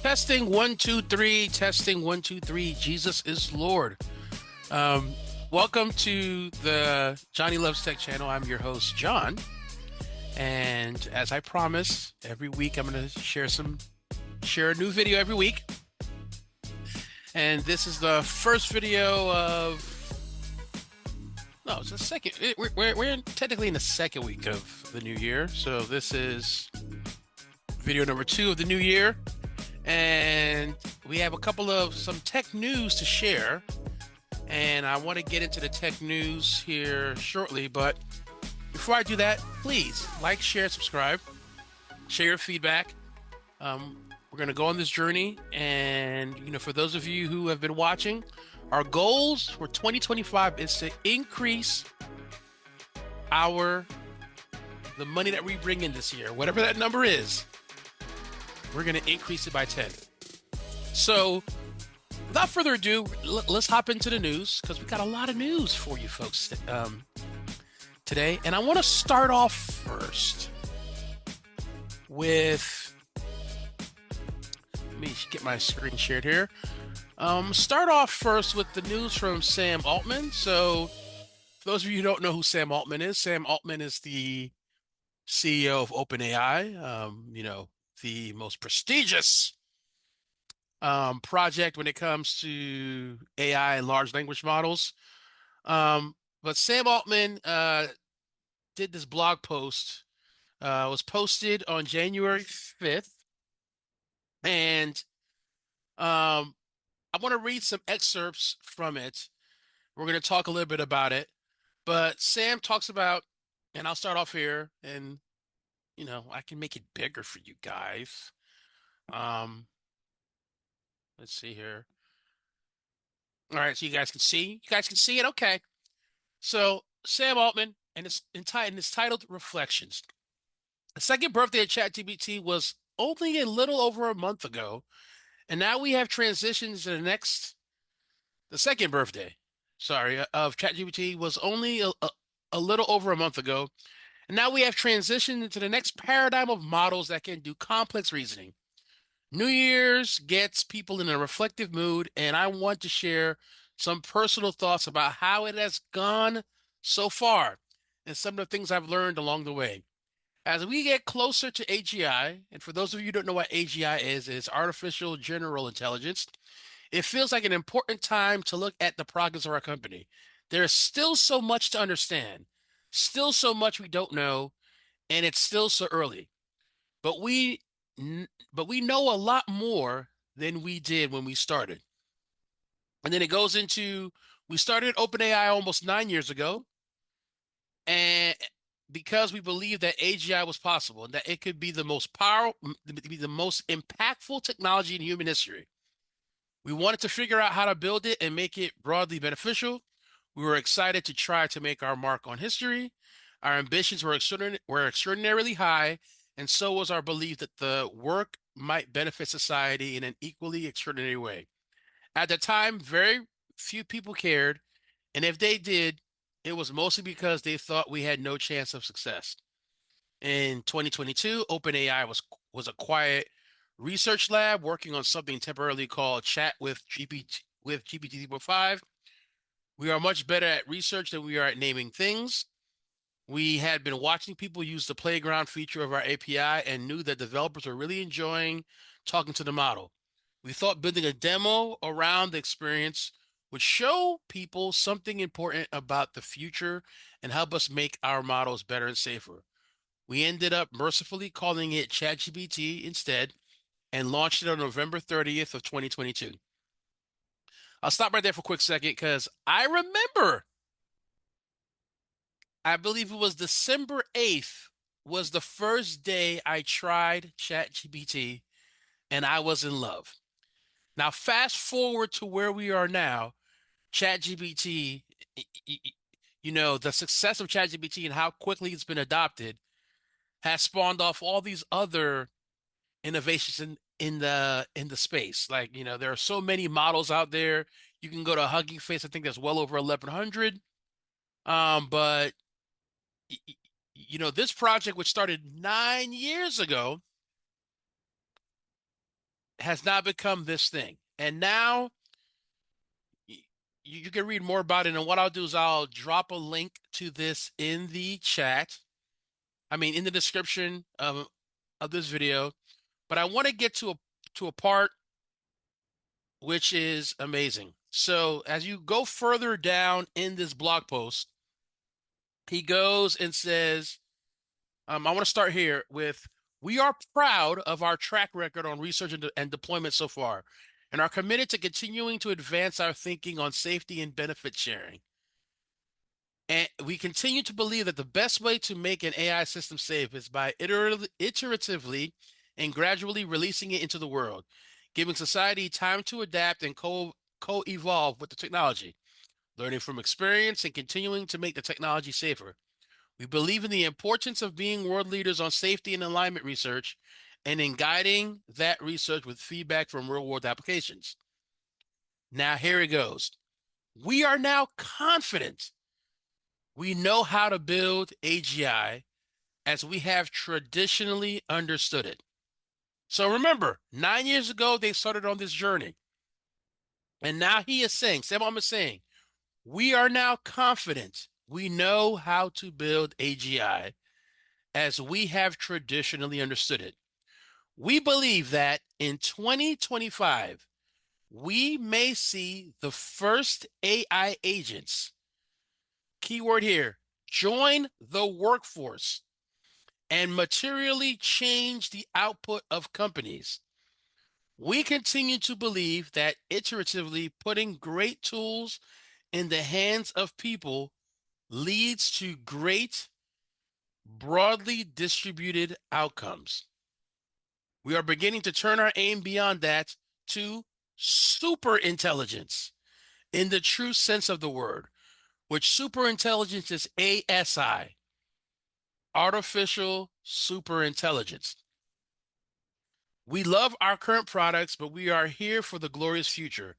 Testing one, two, three. Testing one, two, three. Jesus is Lord. Um, Welcome to the Johnny Loves Tech channel. I'm your host, John. And as I promise, every week I'm going to share a new video every week. And this is the first video of, no, it's the second. Technically in the second week of the new year. So this is video number 2 of the new year. And we have a couple of some tech news to share. And I want to get into the tech news here shortly. But before I do that, please like, share, subscribe, share your feedback. We're going to go on this journey. And, for those of you who have been watching, our goals for 2025 is to increase the money that we bring in this year, whatever that number is. We're going to increase it by 10. So without further ado, let's hop into the news because we got a lot of news for you folks today. And I want to start off first with, let me get my screen shared here. Start off first with the news from Sam Altman. So for those of you who don't know who Sam Altman is the CEO of OpenAI, the most prestigious project when it comes to AI and large language models. But Sam Altman did this blog post, was posted on January 5th. And I want to read some excerpts from it. We're going to talk a little bit about it. But Sam talks about, and I'll start off here, and I can make it bigger for you guys. Let's see here. All right, so you guys can see. You guys can see it? Okay. So Sam Altman, and it's titled Reflections. The second birthday of ChatGPT was only a little over a month ago, and now we have transitions to the second birthday, of ChatGPT was only a little over a month ago, and now we have transitioned into the next paradigm of models that can do complex reasoning. New Year's gets people in a reflective mood, and I want to share some personal thoughts about how it has gone so far and some of the things I've learned along the way. As we get closer to AGI, and for those of you who don't know what AGI is, it's artificial general intelligence. It feels like an important time to look at the progress of our company. There is still so much to understand, still so much we don't know, and it's still so early. But we know a lot more than we did when we started. And then it goes into, we started OpenAI almost 9 years ago, and because we believed that AGI was possible and that it could be the most impactful technology in human history. We wanted to figure out how to build it and make it broadly beneficial. We were excited to try to make our mark on history. Our ambitions were extraordinarily high, and so was our belief that the work might benefit society in an equally extraordinary way. At the time, very few people cared, and if they did, it was mostly because they thought we had no chance of success. In 2022, OpenAI was a quiet research lab working on something temporarily called Chat with GPT-5. We are much better at research than we are at naming things. We had been watching people use the playground feature of our API and knew that developers were really enjoying talking to the model. We thought building a demo around the experience would show people something important about the future and help us make our models better and safer. We ended up mercifully calling it ChatGPT instead and launched it on November 30th of 2022. I'll stop right there for a quick second because I remember, I believe it was December 8th was the first day I tried ChatGPT and I was in love. Now, fast forward to where we are now, ChatGPT, the success of ChatGPT and how quickly it's been adopted has spawned off all these other innovations in the space. Like, there are so many models out there. You can go to Hugging Face. I think there's well over 1,100. But this project, which started 9 years ago, has now become this thing. And now you can read more about it. And what I'll do is I'll drop a link to this in the chat. I mean, in the description of this video. But I want to get to a part which is amazing. So as you go further down in this blog post, he goes and says, I want to start here with, we are proud of our track record on research and deployment so far, and are committed to continuing to advance our thinking on safety and benefit sharing. And we continue to believe that the best way to make an AI system safe is by iteratively and gradually releasing it into the world, giving society time to adapt and co-evolve with the technology, learning from experience and continuing to make the technology safer. We believe in the importance of being world leaders on safety and alignment research and in guiding that research with feedback from real-world applications. Now, here it goes. We are now confident we know how to build AGI as we have traditionally understood it. So remember, 9 years ago, they started on this journey. And now he is saying, Sam Altman is saying, we are now confident we know how to build AGI as we have traditionally understood it. We believe that in 2025, we may see the first AI agents, keyword here, join the workforce and materially change the output of companies. We continue to believe that iteratively putting great tools in the hands of people leads to great, broadly distributed outcomes. We are beginning to turn our aim beyond that to super intelligence in the true sense of the word, which super intelligence is ASI, artificial super intelligence. We love our current products, but we are here for the glorious future.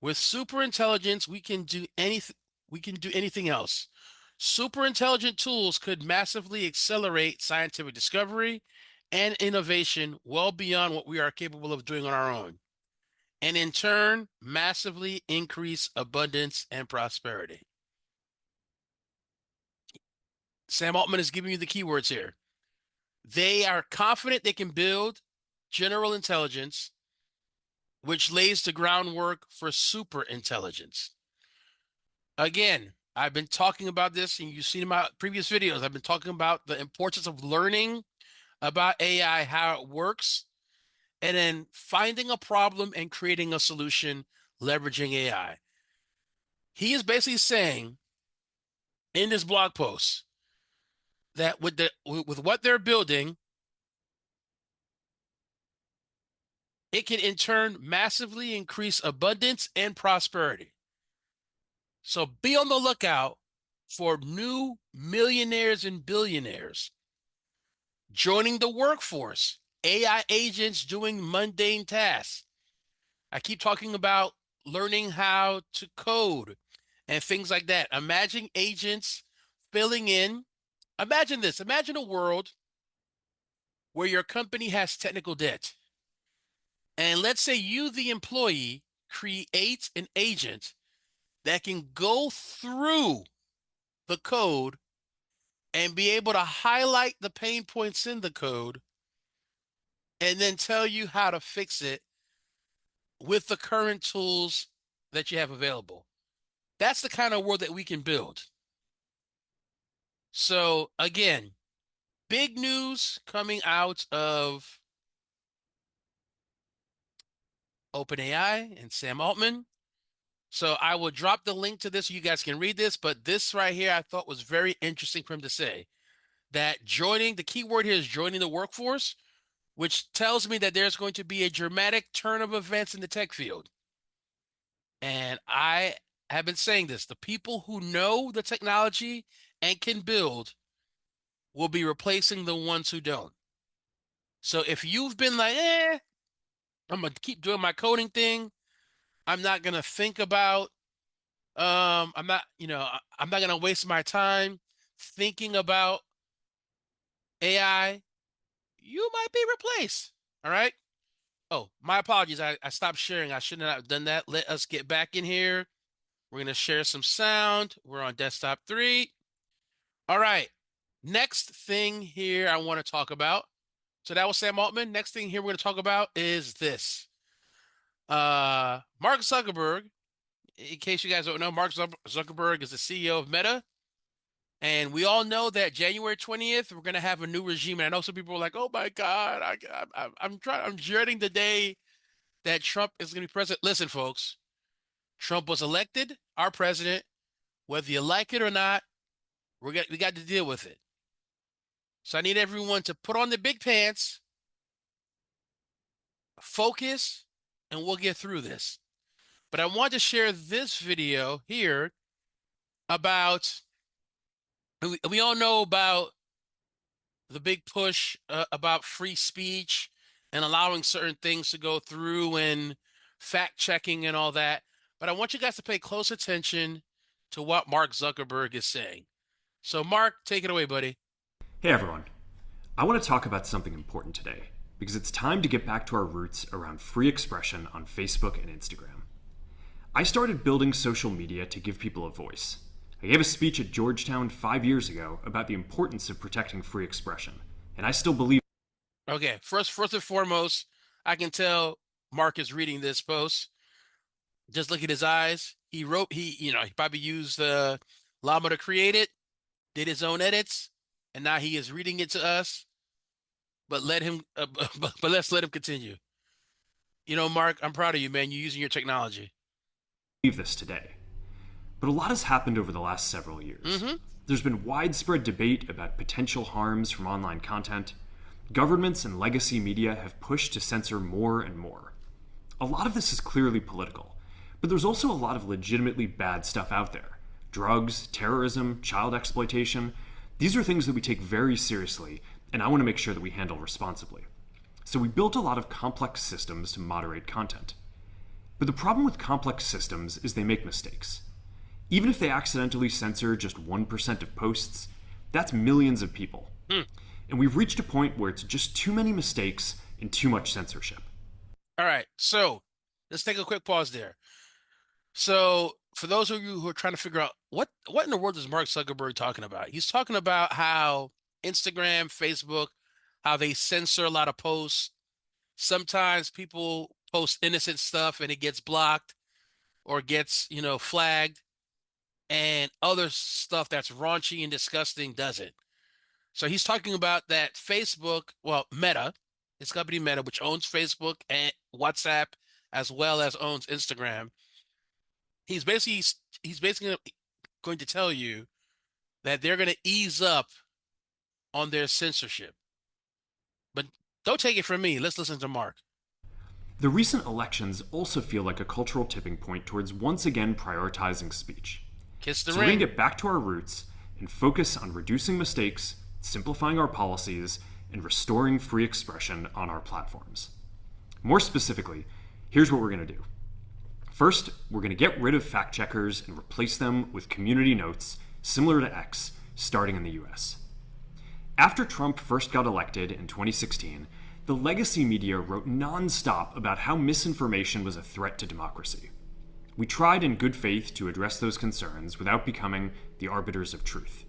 With super intelligence, we can do anything else. Super intelligent tools could massively accelerate scientific discovery and innovation well beyond what we are capable of doing on our own, and in turn, massively increase abundance and prosperity. Sam Altman is giving you the keywords here. They are confident they can build general intelligence, which lays the groundwork for super intelligence. Again, I've been talking about this, and you've seen in my previous videos. I've been talking about the importance of learning about AI, how it works, and then finding a problem and creating a solution leveraging AI. He is basically saying in this blog post that with what they're building, it can in turn massively increase abundance and prosperity. So be on the lookout for new millionaires and billionaires joining the workforce, AI agents doing mundane tasks. I keep talking about learning how to code and things like that. Imagine agents filling in. Imagine this. Imagine a world where your company has technical debt. And let's say you, the employee, create an agent that can go through the code and be able to highlight the pain points in the code and then tell you how to fix it with the current tools that you have available. That's the kind of world that we can build. So again, big news coming out of OpenAI and Sam Altman. So I will drop the link to this so you guys can read this, but this right here I thought was very interesting for him to say, that joining, the key word here is joining the workforce, which tells me that there's going to be a dramatic turn of events in the tech field. And I have been saying this, the people who know the technology and can build will be replacing the ones who don't. So if you've been like, I'm gonna keep doing my coding thing, I'm not gonna think about, I'm not, I'm not gonna waste my time thinking about AI, you might be replaced. All right. Oh, my apologies. I stopped sharing. I shouldn't have done that. Let us get back in here. We're going to share some sound. We're on desktop 3. All right. Next thing here I want to talk about. So that was Sam Altman. Next thing here we're going to talk about is this. Mark Zuckerberg, in case you guys don't know, Mark Zuckerberg is the CEO of Meta. And we all know that January 20th, we're going to have a new regime. And I know some people are like, oh my God, I'm dreading the day that Trump is going to be president. Listen, folks, Trump was elected our president. Whether you like it or not, we got to deal with it. So I need everyone to put on the big pants, focus, and we'll get through this. But I want to share this video here about, we all know about the big push about free speech and allowing certain things to go through and fact checking and all that. But I want you guys to pay close attention to what Mark Zuckerberg is saying. So, Mark, take it away, buddy. Hey everyone. I want to talk about something important today because it's time to get back to our roots around free expression on Facebook and Instagram. I started building social media to give people a voice. I gave a speech at Georgetown 5 years ago about the importance of protecting free expression, and I still believe. Okay, first and foremost, I can tell Mark is reading this post. Just look at his eyes. He probably used Llama to create it, did his own edits, and now he is reading it to us. But let's let him continue. You know, Mark, I'm proud of you, man. You're using your technology. This today. But a lot has happened over the last several years. There's been widespread debate about potential harms from online content. Governments and legacy media have pushed to censor more and more. A lot of this is clearly political, but there's also a lot of legitimately bad stuff out there. Drugs, terrorism, child exploitation. These are things that we take very seriously, and I want to make sure that we handle responsibly. So we built a lot of complex systems to moderate content. But the problem with complex systems is they make mistakes. Even if they accidentally censor just 1% of posts, that's millions of people. And we've reached a point where it's just too many mistakes and too much censorship. All right, so let's take a quick pause there. So for those of you who are trying to figure out what in the world is Mark Zuckerberg talking about? He's talking about how Instagram, Facebook, how they censor a lot of posts. Sometimes people post innocent stuff and it gets blocked or gets, flagged, and other stuff that's raunchy and disgusting doesn't. So he's talking about that Facebook, well, Meta, his company Meta, which owns Facebook and WhatsApp as well as owns Instagram. He's basically going to tell you that they're going to ease up on their censorship. But don't take it from me. Let's listen to Mark. The recent elections also feel like a cultural tipping point towards once again prioritizing speech. Kiss the So ring. we're going to get back to our roots and focus on reducing mistakes, simplifying our policies, and restoring free expression on our platforms. More specifically, here's what we're going to do. First, we're going to get rid of fact checkers and replace them with community notes similar to X, starting in the US. After Trump first got elected in 2016, the legacy media wrote nonstop about how misinformation was a threat to democracy. We tried in good faith to address those concerns without becoming the arbiters of truth.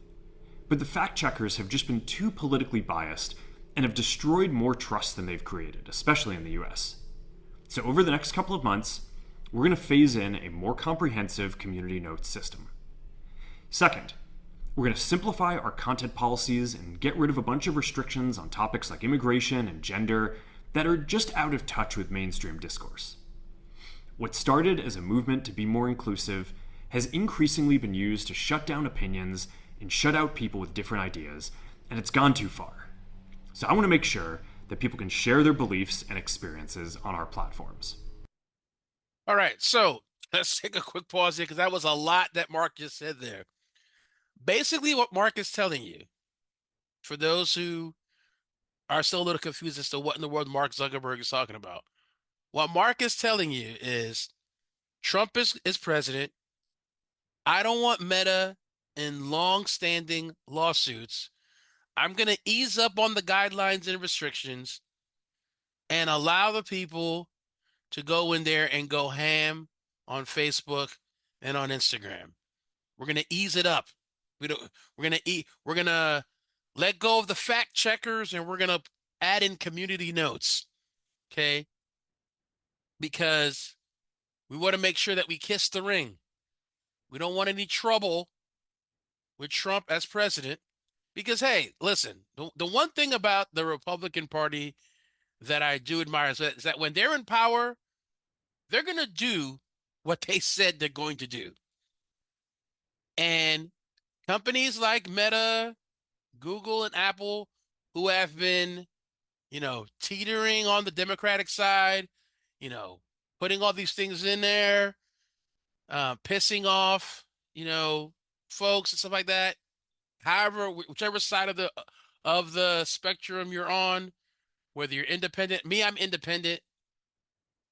But the fact checkers have just been too politically biased and have destroyed more trust than they've created, especially in the US. So over the next couple of months, we're going to phase in a more comprehensive community notes system. Second, we're going to simplify our content policies and get rid of a bunch of restrictions on topics like immigration and gender that are just out of touch with mainstream discourse. What started as a movement to be more inclusive has increasingly been used to shut down opinions and shut out people with different ideas, and it's gone too far. So I want to make sure that people can share their beliefs and experiences on our platforms. All right, so let's take a quick pause here because that was a lot that Mark just said there. Basically, what Mark is telling you, for those who are still a little confused as to what in the world Mark Zuckerberg is talking about, what Mark is telling you is Trump is president. I don't want Meta in long-standing lawsuits. I'm going to ease up on the guidelines and restrictions, and allow the people to go in there and go ham on Facebook and on Instagram. We're gonna ease it up. We don't. We're gonna let go of the fact checkers, and we're gonna add in community notes. Okay, because we want to make sure that we kiss the ring. We don't want any trouble with Trump as president. Because hey, listen, the one thing about the Republican Party that I do admire is that when they're in power, they're gonna do what they said they're going to do. And companies like Meta, Google, and Apple, who have been, teetering on the Democratic side, you know, putting all these things in there, pissing off, you know, folks and stuff like that. However, whichever side of the spectrum you're on, whether you're independent, me, I'm independent.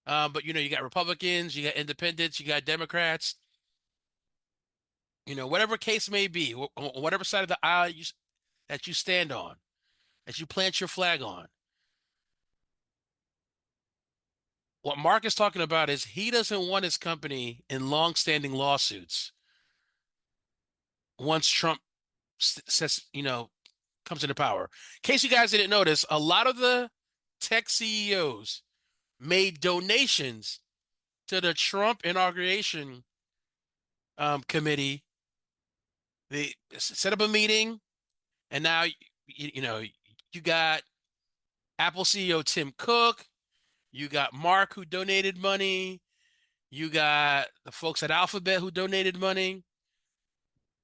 But you got Republicans, you got independents, you got Democrats. Whatever case may be, whatever side of the aisle that you stand on, that you plant your flag on. What Mark is talking about is he doesn't want his company in long-standing lawsuits once Trump says, comes into power. In case you guys didn't notice, a lot of the tech CEOs made donations to the Trump inauguration committee. They set up a meeting, and now you got Apple CEO Tim Cook, you got Mark who donated money, you got the folks at Alphabet who donated money.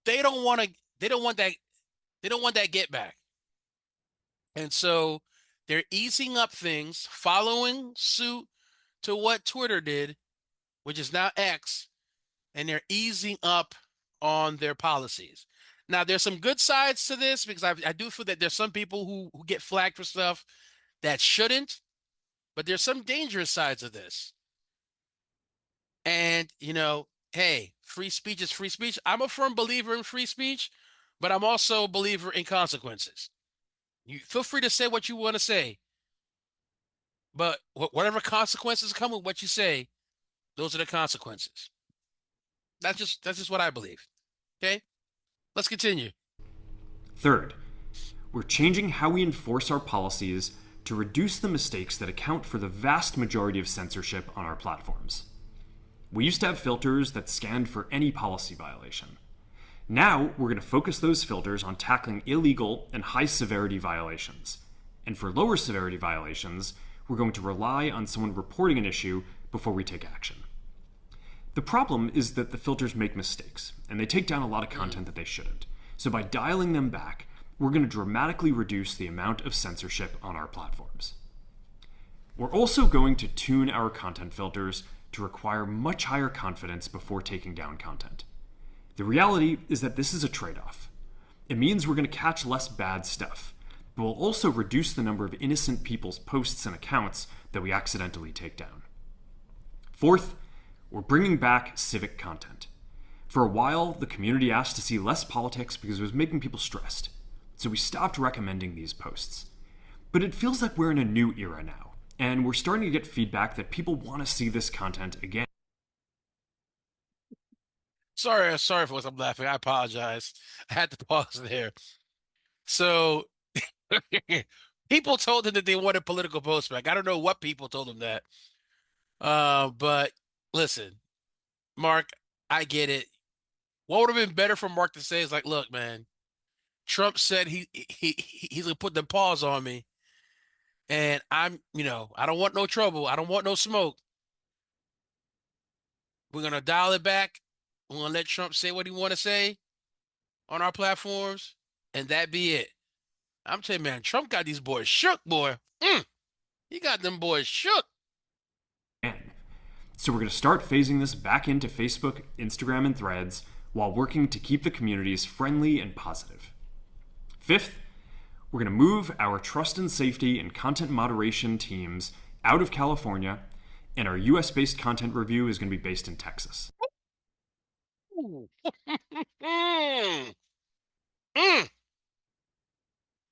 They don't want to. They don't want that. They don't want that get back, and so they're easing up things, following suit to what Twitter did, which is now X, and they're easing up on their policies. Now, there's some good sides to this because I do feel that there's some people who get flagged for stuff that shouldn't, but there's some dangerous sides of this. And, hey, free speech is free speech. I'm a firm believer in free speech, but I'm also a believer in consequences. You feel free to say what you want to say, but whatever consequences come with what you say, those are the consequences. That's just what I believe. Okay, let's continue. Third, we're changing how we enforce our policies to reduce the mistakes that account for the vast majority of censorship on our platforms. We used to have filters that scanned for any policy violation. Now, we're going to focus those filters on tackling illegal and high severity violations. And for lower severity violations, we're going to rely on someone reporting an issue before we take action. The problem is that the filters make mistakes, and they take down a lot of content that they shouldn't. So by dialing them back, we're going to dramatically reduce the amount of censorship on our platforms. We're also going to tune our content filters to require much higher confidence before taking down content. The reality is that this is a trade-off. It means we're going to catch less bad stuff, but we'll also reduce the number of innocent people's posts and accounts that we accidentally take down. Fourth, we're bringing back civic content. For a while, the community asked to see less politics because it was making people stressed, so we stopped recommending these posts. But it feels like we're in a new era now, and we're starting to get feedback that people want to see this content again. Sorry for what I'm laughing. I apologize. I had to pause there. So people told him that they wanted political posts back. I don't know what people told him that. But listen, Mark, I get it. What would have been better for Mark to say is like, look, man, Trump said he's gonna put the paws on me, and I don't want no trouble. I don't want no smoke. We're gonna dial it back. We're gonna let Trump say what he want to say on our platforms, and that be it. I'm telling you, man, Trump got these boys shook, boy. He got them boys shook. So we're going to start phasing this back into Facebook, Instagram, and Threads while working to keep the communities friendly and positive. Fifth, we're going to move our trust and safety and content moderation teams out of California, and our US-based content review is going to be based in Texas. Mm.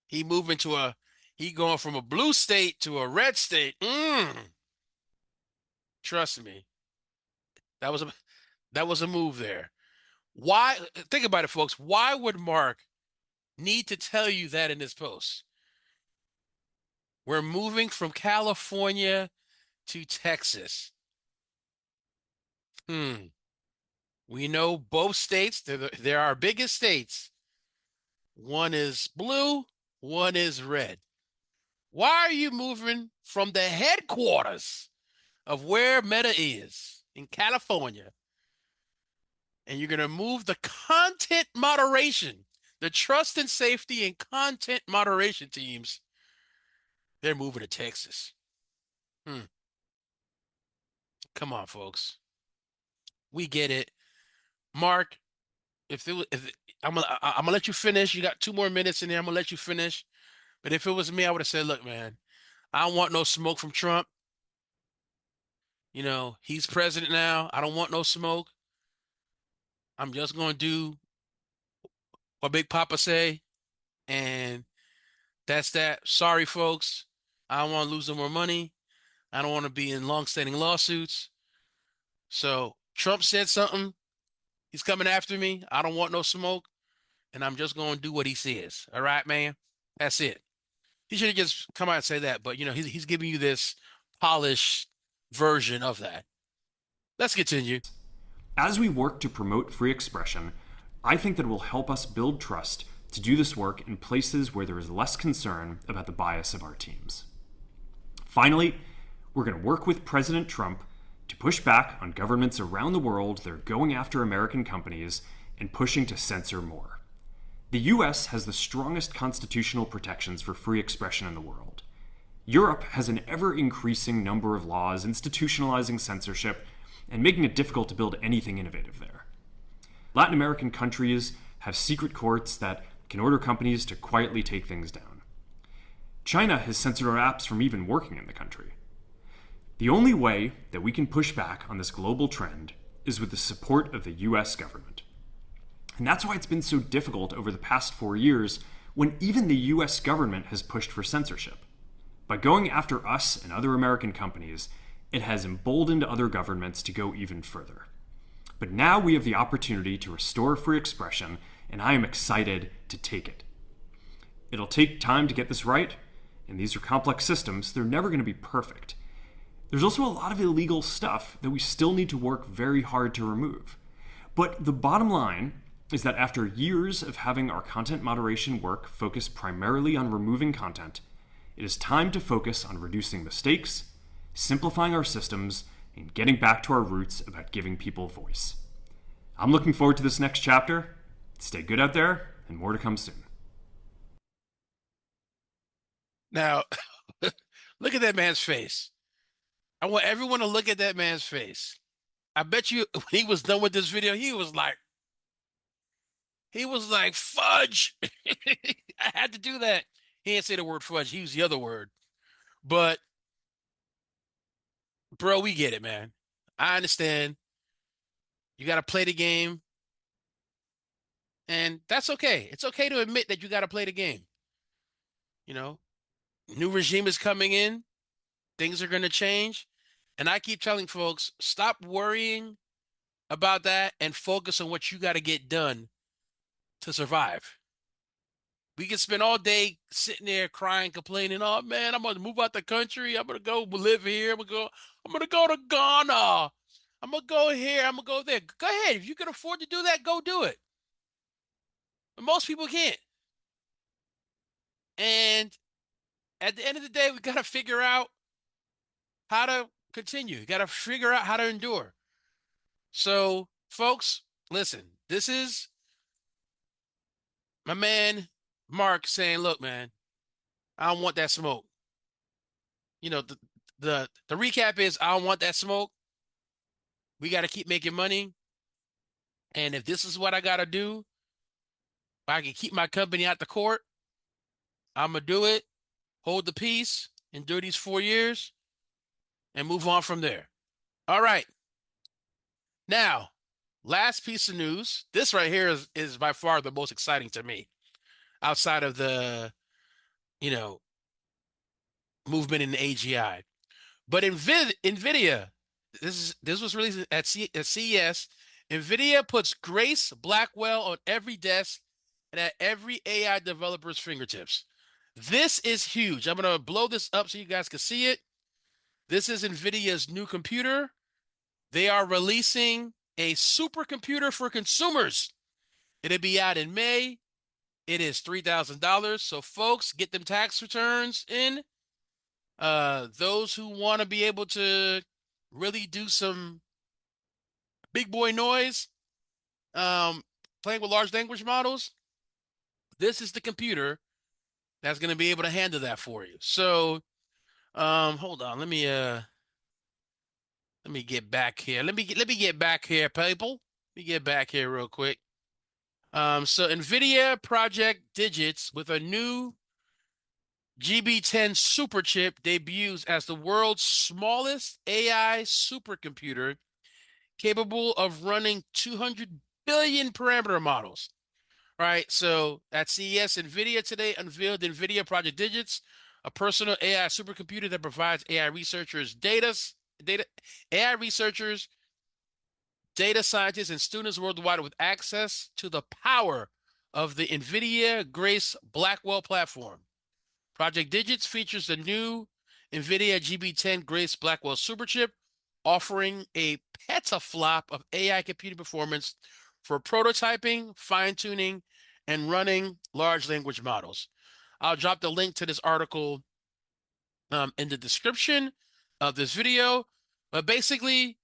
He moving to He going from a blue state to a red state. Trust me, that was a move there. Why? Think about it, folks. Why would Mark need to tell you that in this post? We're moving from California to Texas. We know both states. They're our biggest states. One is blue, one is red. Why are you moving from the headquarters of where Meta is in California? And you're going to move the content moderation, the trust and safety and content moderation teams. They're moving to Texas. Come on, folks. We get it. Mark, I'm gonna let you finish. You got 2 more minutes in there. I'm gonna let you finish. But if it was me, I would have said, look, man, I don't want no smoke from Trump. He's president now. I don't want no smoke. I'm just gonna do what Big Papa say, and that's that. Sorry, folks. I don't want to lose no more money. I don't want to be in long-standing lawsuits. So Trump said something. He's coming after me. I don't want no smoke, and I'm just gonna do what he says. All right, man. That's it. He should have just come out and say that, but he's giving you this polished version of that. Let's continue. As we work to promote free expression, I think that it will help us build trust to do this work in places where there is less concern about the bias of our teams. Finally, we're going to work with President Trump to push back on governments around the world that are going after American companies and pushing to censor more. The US has the strongest constitutional protections for free expression in the world. Europe has an ever-increasing number of laws institutionalizing censorship and making it difficult to build anything innovative there. Latin American countries have secret courts that can order companies to quietly take things down. China has censored our apps from even working in the country. The only way that we can push back on this global trend is with the support of the US government. And that's why it's been so difficult over the past 4 years when even the US government has pushed for censorship. By going after us and other American companies, it has emboldened other governments to go even further. But now we have the opportunity to restore free expression, and I am excited to take it. It'll take time to get this right, and these are complex systems. They're never going to be perfect. There's also a lot of illegal stuff that we still need to work very hard to remove. But the bottom line is that after years of having our content moderation work focus primarily on removing content, it is time to focus on reducing mistakes, simplifying our systems, and getting back to our roots about giving people voice. I'm looking forward to this next chapter. Stay good out there, and more to come soon. Now, look at that man's face. I want everyone to look at that man's face. I bet you when he was done with this video, he was like, fudge. I had to do that. He didn't say the word fudge. He used the other word. But, bro, we get it, man. I understand. You got to play the game. And that's okay. It's okay to admit that you got to play the game. New regime is coming in. Things are going to change. And I keep telling folks, stop worrying about that and focus on what you got to get done to survive. We can spend all day sitting there crying, complaining, oh man, I'm gonna move out the country. I'm gonna go live here. I'm gonna go to Ghana. I'm gonna go here. I'm gonna go there. Go ahead. If you can afford to do that, go do it. But most people can't. And at the end of the day, we gotta figure out how to continue. You gotta figure out how to endure. So, folks, listen, this is my man Mark saying, look, man, I don't want that smoke. The recap is I don't want that smoke. We got to keep making money. And if this is what I got to do, if I can keep my company out the court, I'm going to do it, hold the peace, endure these 4 years, and move on from there. All right. Now, last piece of news. This right here is by far the most exciting to me outside of the, movement in the AGI. But NVIDIA, this was released at CES. NVIDIA puts Grace Blackwell on every desk and at every AI developer's fingertips. This is huge. I'm going to blow this up so you guys can see it. This is NVIDIA's new computer. They are releasing a supercomputer for consumers. It'll be out in May. It is $3,000. So folks, get them tax returns in. Those who want to be able to really do some big boy noise, playing with large language models, this is the computer that's going to be able to handle that for you. So, hold on, let me get back here. Let me get back here, people. Let me get back here real quick. So NVIDIA Project Digits with a new GB10 super chip debuts as the world's smallest AI supercomputer capable of running 200 billion parameter models. Right. So at CES, NVIDIA today unveiled NVIDIA Project Digits, a personal AI supercomputer that provides AI researchers, data scientists, and students worldwide with access to the power of the NVIDIA Grace Blackwell platform. Project Digits features the new NVIDIA GB10 Grace Blackwell superchip, offering a petaflop of AI computing performance for prototyping, fine-tuning, and running large language models. I'll drop the link to this article in the description of this video. But basically,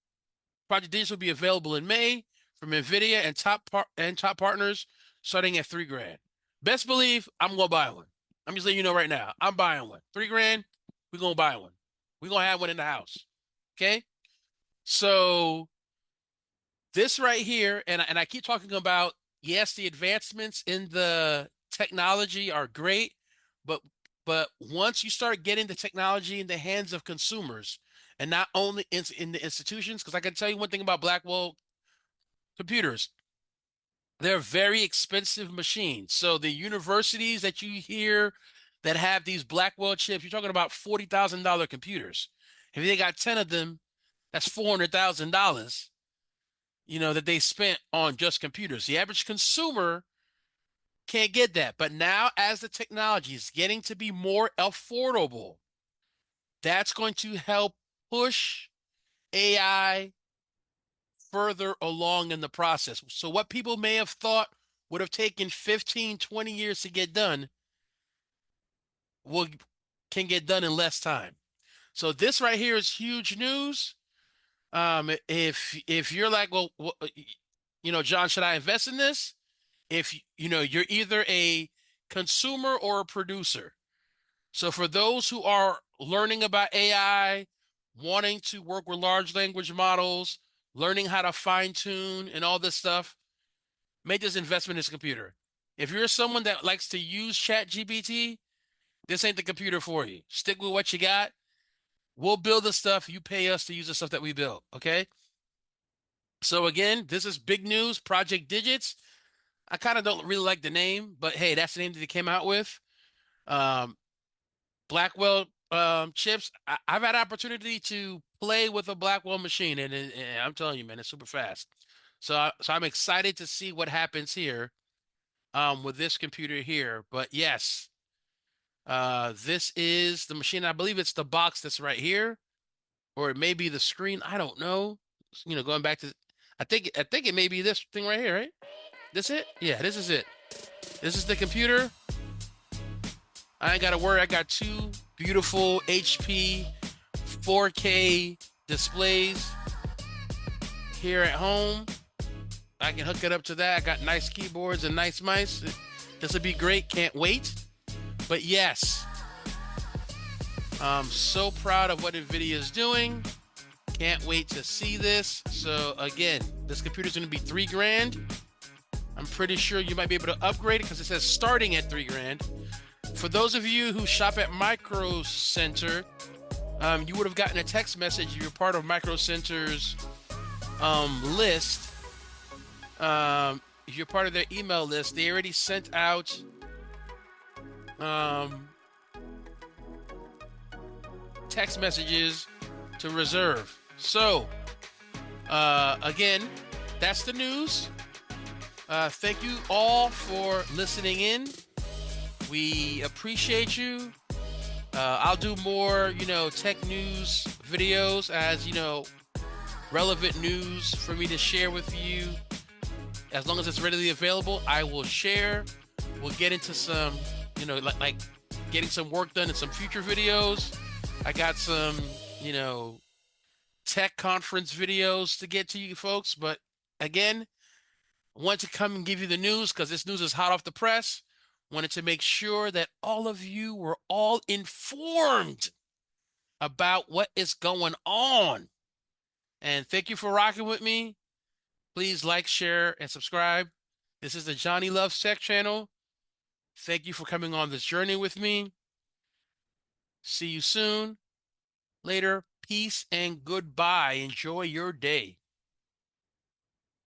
Project Digits will be available in May from NVIDIA and top partners, starting at $3,000. Best believe I'm gonna buy one. I'm just letting you know right now. I'm buying one. $3,000. We're gonna buy one. We're gonna have one in the house. Okay. So this right here, and I keep talking about, yes, the advancements in the technology are great, but once you start getting the technology in the hands of consumers and not only in the institutions, because I can tell you one thing about Blackwell computers, they're very expensive machines. So the universities that you hear that have these Blackwell chips, you're talking about $40,000 computers. If they got 10 of them, that's $400,000, that they spent on just computers. The average consumer can't get that. But now, as the technology is getting to be more affordable, that's going to help push AI further along in the process. So what people may have thought would have taken 15, 20 years to get done can get done in less time. So this right here is huge news. If you're like, well, John, should I invest in this? If you're either a consumer or a producer. So for those who are learning about AI, wanting to work with large language models, learning how to fine tune and all this stuff, make this investment in this computer. If you're someone that likes to use ChatGPT, this ain't the computer for you. Stick with what you got. We'll build the stuff. You pay us to use the stuff that we build. Okay. So again, this is big news. Project Digits. I kind of don't really like the name, but hey, that's the name that they came out with. Um, Blackwell chips. I've had opportunity to play with a Blackwell machine, and I'm telling you, man, it's super fast. So I'm excited to see what happens here with this computer here. But yes, this is the machine. I believe it's the box that's right here, or it may be the screen. I don't know. Going back to, I think it may be this thing right here, right? This it? Yeah, this is it. This is the computer. I ain't got to worry. I got two beautiful HP 4K displays here at home. I can hook it up to that. I got nice keyboards and nice mice. This would be great. Can't wait. But yes, I'm so proud of what NVIDIA is doing. Can't wait to see this. So again, this computer is going to be $3,000. I'm pretty sure you might be able to upgrade it because it says starting at $3,000. For those of you who shop at Micro Center, you would have gotten a text message. You're part of Micro Center's list. If you're part of their email list, they already sent out text messages to reserve. So, again, that's the news. Thank you all for listening in. We appreciate you. I'll do more, tech news videos as, relevant news for me to share with you. As long as it's readily available, I will share. We'll get into some, like getting some work done in some future videos. I got some, tech conference videos to get to you folks. But again, I wanted to come and give you the news because this news is hot off the press. Wanted to make sure that all of you were all informed about what is going on. And thank you for rocking with me. Please like, share, and subscribe. This is the Johnny Loves Tech channel. Thank you for coming on this journey with me. See you soon. Later. Peace and goodbye. Enjoy your day.